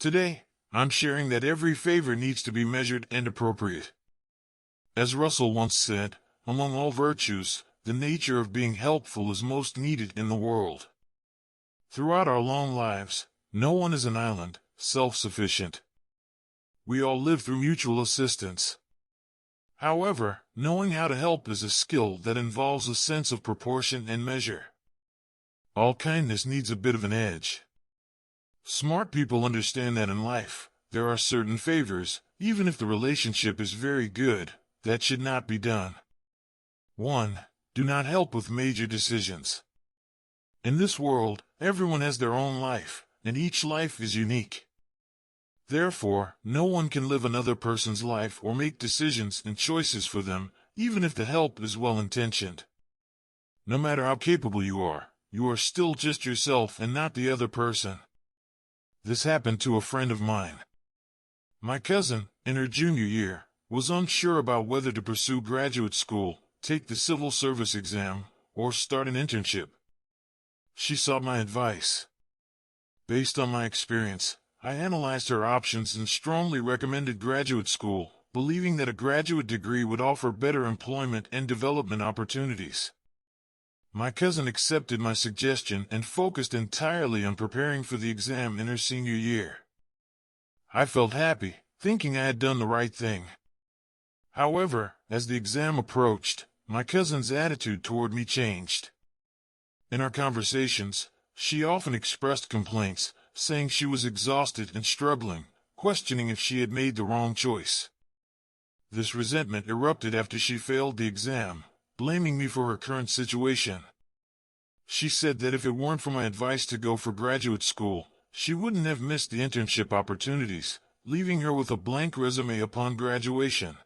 Today, I'm sharing that every favor needs to be measured and appropriate. As Russell once said, among all virtues, the nature of being helpful is most needed in the world. Throughout our long lives, no one is an island, self-sufficient. We all live through mutual assistance. However, knowing how to help is a skill that involves a sense of proportion and measure. All kindness needs a bit of an edge. Smart people understand that in life, there are certain favors, even if the relationship is very good, that should not be done. 1. Do not help with major decisions. In this world, everyone has their own life, and each life is unique. Therefore, no one can live another person's life or make decisions and choices for them, even if the help is well-intentioned. No matter how capable you are still just yourself and not the other person. This happened to a friend of mine. My cousin, in her junior year, was unsure about whether to pursue graduate school, take the civil service exam, or start an internship. She sought my advice. Based on my experience, I analyzed her options and strongly recommended graduate school, believing that a graduate degree would offer better employment and development opportunities. My cousin accepted my suggestion and focused entirely on preparing for the exam in her senior year. I felt happy, thinking I had done the right thing. However, as the exam approached, my cousin's attitude toward me changed. In our conversations, she often expressed complaints, saying she was exhausted and struggling, questioning if she had made the wrong choice. This resentment erupted after she failed the exam, blaming me for her current situation. She said that if it weren't for my advice to go for graduate school, she wouldn't have missed the internship opportunities, leaving her with a blank resume upon graduation.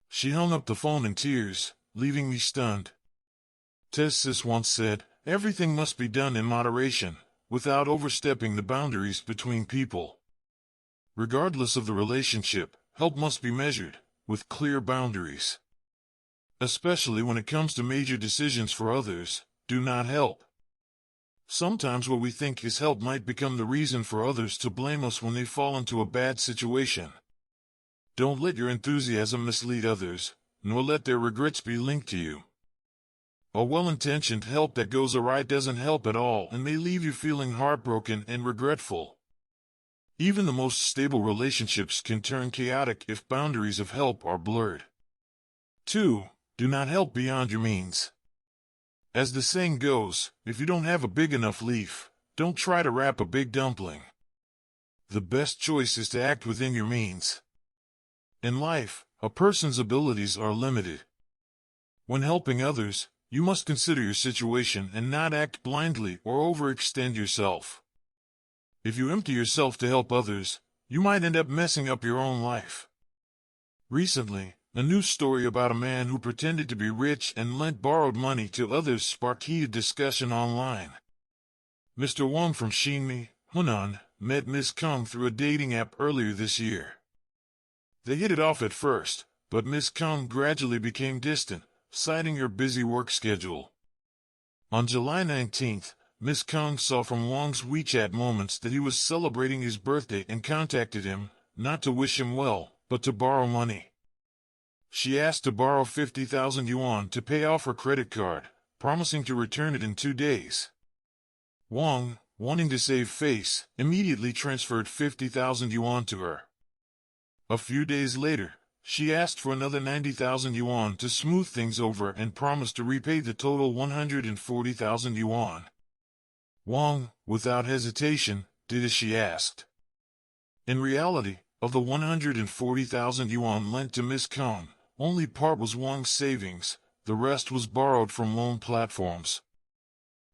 She hung up the phone in tears, leaving me stunned. Sis once said, everything must be done in moderation, without overstepping the boundaries between people. Regardless of the relationship, help must be measured, with clear boundaries. Especially when it comes to major decisions for others, do not help. Sometimes what we think is help might become the reason for others to blame us when they fall into a bad situation. Don't let your enthusiasm mislead others, nor let their regrets be linked to you. A well-intentioned help that goes awry doesn't help at all and may leave you feeling heartbroken and regretful. Even the most stable relationships can turn chaotic if boundaries of help are blurred. 2. Do not help beyond your means. As the saying goes, if you don't have a big enough leaf, don't try to wrap a big dumpling. The best choice is to act within your means. In life, a person's abilities are limited. When helping others, you must consider your situation and not act blindly or overextend yourself. If you empty yourself to help others, you might end up messing up your own life. Recently, a news story about a man who pretended to be rich and lent borrowed money to others sparked heated discussion online. Mr. Wang from Xinmi, Hunan, met Ms. Kang through a dating app earlier this year. They hit it off at first, but Ms. Kang gradually became distant, citing her busy work schedule. On July 19th, Ms. Kang saw from Wang's WeChat moments that he was celebrating his birthday and contacted him, not to wish him well, but to borrow money. She asked to borrow 50,000 yuan to pay off her credit card, promising to return it in 2 days. Wang, wanting to save face, immediately transferred 50,000 yuan to her. A few days later, she asked for another 90,000 yuan to smooth things over and promised to repay the total 140,000 yuan. Wang, without hesitation, did as she asked. In reality, of the 140,000 yuan lent to Ms. Kang, only part was Wang's savings, the rest was borrowed from loan platforms.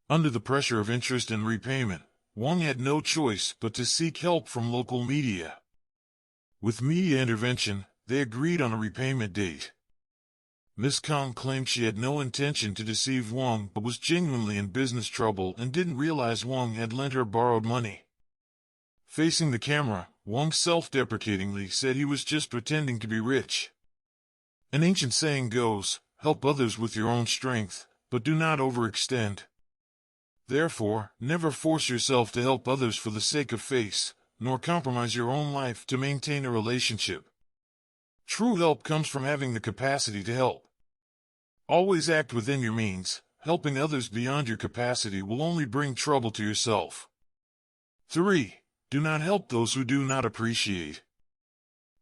Under the pressure of interest and repayment, Wang had no choice but to seek help from local media. With media intervention, they agreed on a repayment date. Ms. Kang claimed she had no intention to deceive Wang but was genuinely in business trouble and didn't realize Wang had lent her borrowed money. Facing the camera, Wang self-deprecatingly said he was just pretending to be rich. An ancient saying goes, help others with your own strength, but do not overextend. Therefore, never force yourself to help others for the sake of face, nor compromise your own life to maintain a relationship. True help comes from having the capacity to help. Always act within your means. Helping others beyond your capacity will only bring trouble to yourself. 3. Do not help those who do not appreciate.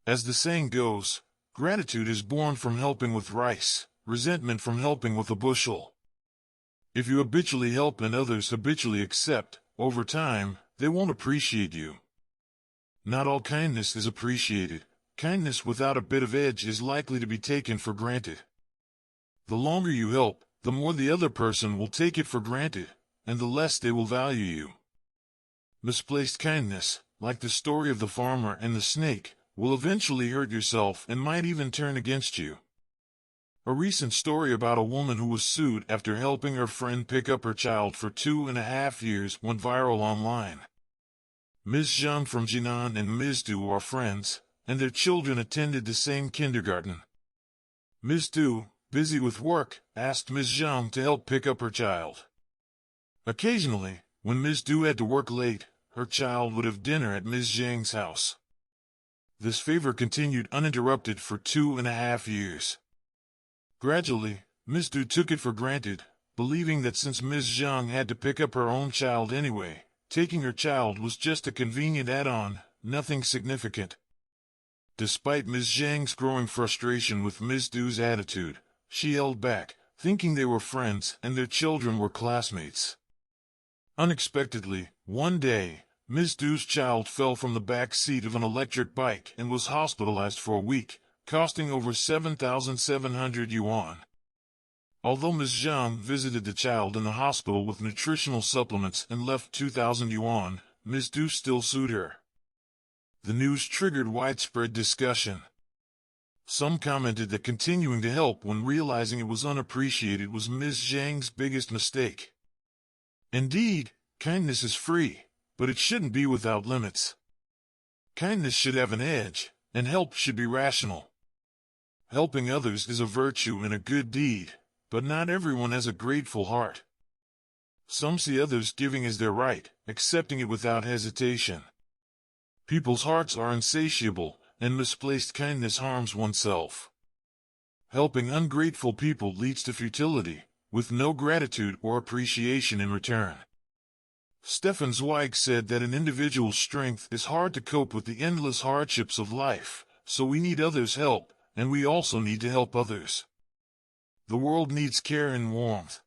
As the saying goes, gratitude is born from helping with rice, resentment from helping with a bushel. If you habitually help and others habitually accept, over time, they won't appreciate you. Not all kindness is appreciated. Kindness without a bit of edge is likely to be taken for granted. The longer you help, the more the other person will take it for granted, and the less they will value you. Misplaced kindness, like the story of the farmer and the snake, will eventually hurt yourself and might even turn against you. A recent story about a woman who was sued after helping her friend pick up her child for 2.5 years went viral online. Ms. Zhang from Jinan and Ms. Du are friends, and their children attended the same kindergarten. Ms. Du, busy with work, asked Ms. Zhang to help pick up her child. Occasionally, when Ms. Du had to work late, her child would have dinner at Ms. Zhang's house. This favor continued uninterrupted for 2.5 years. Gradually, Ms. Du took it for granted, believing that since Ms. Zhang had to pick up her own child anyway, taking her child was just a convenient add-on, nothing significant. Despite Ms. Zhang's growing frustration with Ms. Du's attitude, she held back, thinking they were friends and their children were classmates. Unexpectedly, one day, Ms. Du's child fell from the back seat of an electric bike and was hospitalized for a week, costing over 7,700 yuan. Although Ms. Zhang visited the child in the hospital with nutritional supplements and left 2,000 yuan, Ms. Du still sued her. The news triggered widespread discussion. Some commented that continuing to help when realizing it was unappreciated was Ms. Zhang's biggest mistake. Indeed, kindness is free, but it shouldn't be without limits. Kindness should have an edge, and help should be rational. Helping others is a virtue and a good deed, but not everyone has a grateful heart. Some see others giving as their right, accepting it without hesitation. People's hearts are insatiable, and misplaced kindness harms oneself. Helping ungrateful people leads to futility, with no gratitude or appreciation in return. Stefan Zweig said that an individual's strength is hard to cope with the endless hardships of life, so we need others' help, and we also need to help others. The world needs care and warmth.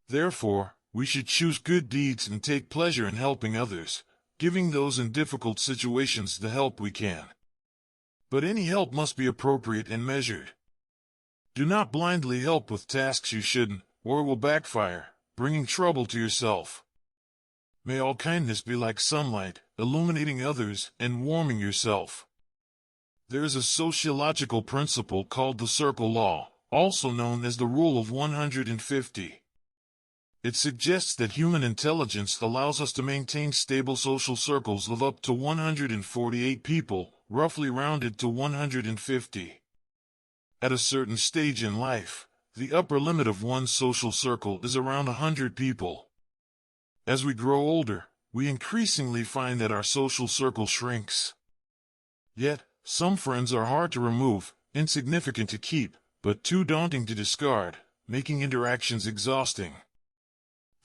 Therefore, we should choose good deeds and take pleasure in helping others, giving those in difficult situations the help we can. But any help must be appropriate and measured. Do not blindly help with tasks you shouldn't, or it will backfire, bringing trouble to yourself. May all kindness be like sunlight, illuminating others and warming yourself. There is a sociological principle called the circle law, also known as the rule of 150. It suggests that human intelligence allows us to maintain stable social circles of up to 148 people, roughly rounded to 150. At a certain stage in life, the upper limit of one's social circle is around 100 people. As we grow older, we increasingly find that our social circle shrinks. Yet, some friends are hard to remove, insignificant to keep, but too daunting to discard, making interactions exhausting.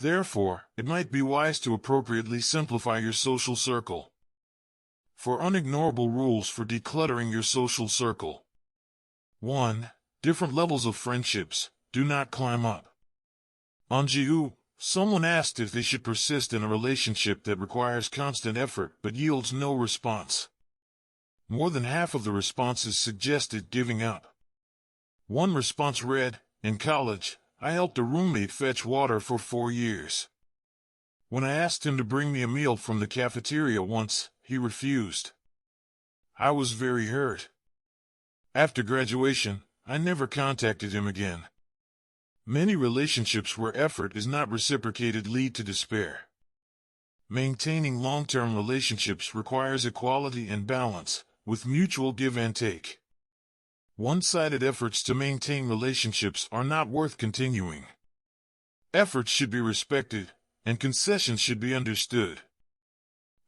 Therefore, it might be wise to appropriately simplify your social circle. 4 unignorable rules for decluttering your social circle. 1. Different levels of friendships. Do not climb up. On Jiu, someone asked if they should persist in a relationship that requires constant effort but yields no response. More than half of the responses suggested giving up. One response read, "In college, I helped a roommate fetch water for 4 years. When I asked him to bring me a meal from the cafeteria once, he refused. I was very hurt. After graduation, I never contacted him again." Many relationships where effort is not reciprocated lead to despair. Maintaining long-term relationships requires equality and balance, with mutual give and take. One-sided efforts to maintain relationships are not worth continuing. Efforts should be respected, and concessions should be understood.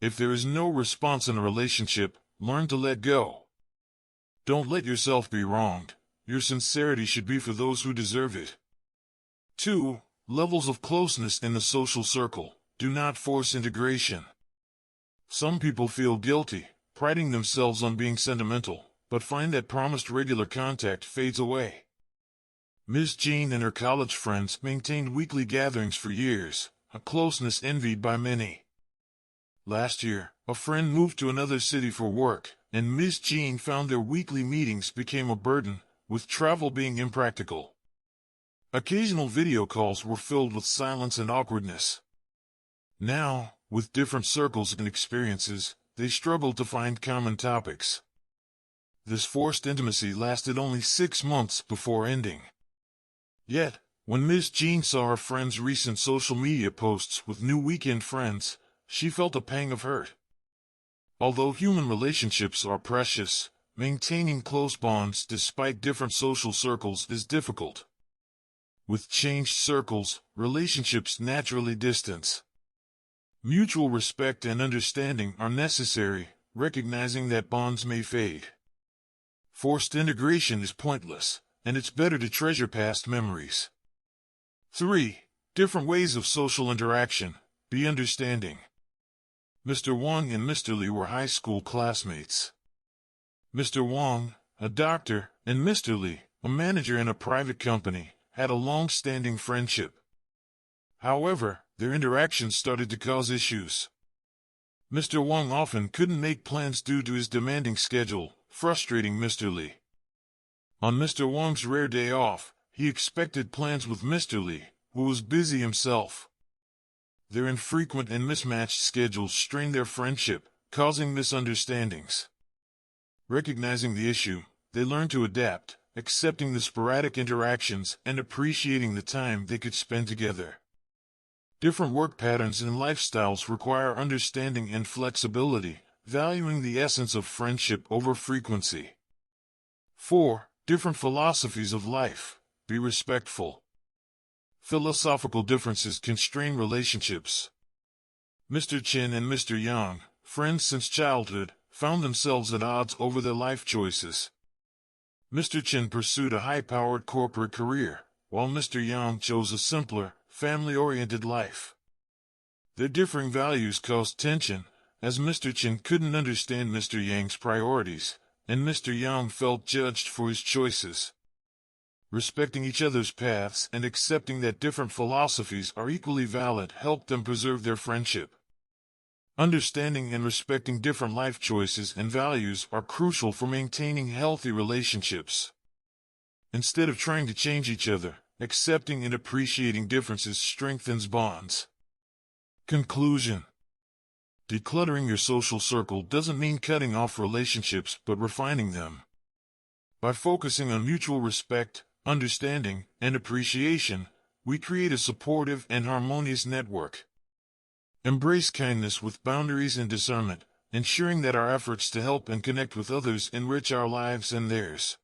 If there is no response in a relationship, learn to let go. Don't let yourself be wronged. Your sincerity should be for those who deserve it. 2. Levels of closeness in the social circle. Do not force integration. Some people feel guilty, priding themselves on being sentimental, but find that promised regular contact fades away. Miss Jean and her college friends maintained weekly gatherings for years, a closeness envied by many. Last year, a friend moved to another city for work, and Miss Jean found their weekly meetings became a burden, with travel being impractical. Occasional video calls were filled with silence and awkwardness. Now, with different circles and experiences, they struggled to find common topics. This forced intimacy lasted only 6 months before ending. Yet, when Miss Jean saw her friend's recent social media posts with new weekend friends, she felt a pang of hurt. Although human relationships are precious, maintaining close bonds despite different social circles is difficult. With changed circles, relationships naturally distance. Mutual respect and understanding are necessary, recognizing that bonds may fade. Forced integration is pointless, and it's better to treasure past memories. 3. Different ways of social interaction. Be understanding. Mr. Wang and Mr. Li were high school classmates. Mr. Wang, a doctor, and Mr. Li, a manager in a private company, had a long-standing friendship. However, their interactions started to cause issues. Mr. Wang often couldn't make plans due to his demanding schedule, frustrating Mr. Li. On Mr. Wang's rare day off, he expected plans with Mr. Li, who was busy himself. Their infrequent and mismatched schedules strained their friendship, causing misunderstandings. Recognizing the issue, they learned to adapt, accepting the sporadic interactions and appreciating the time they could spend together. Different work patterns and lifestyles require understanding and flexibility, valuing the essence of friendship over frequency. 4. Different philosophies of life. Be respectful. Philosophical differences can strain relationships. Mr. Chen and Mr. Yang, friends since childhood, found themselves at odds over their life choices. Mr. Chen pursued a high-powered corporate career, while Mr. Yang chose a simpler, family-oriented life. Their differing values caused tension, as Mr. Chen couldn't understand Mr. Yang's priorities, and Mr. Yang felt judged for his choices. Respecting each other's paths and accepting that different philosophies are equally valid helped them preserve their friendship. Understanding and respecting different life choices and values are crucial for maintaining healthy relationships. Instead of trying to change each other, accepting and appreciating differences strengthens bonds. Conclusion. Decluttering your social circle doesn't mean cutting off relationships but refining them. By focusing on mutual respect, understanding, and appreciation, we create a supportive and harmonious network. Embrace kindness with boundaries and discernment, ensuring that our efforts to help and connect with others enrich our lives and theirs.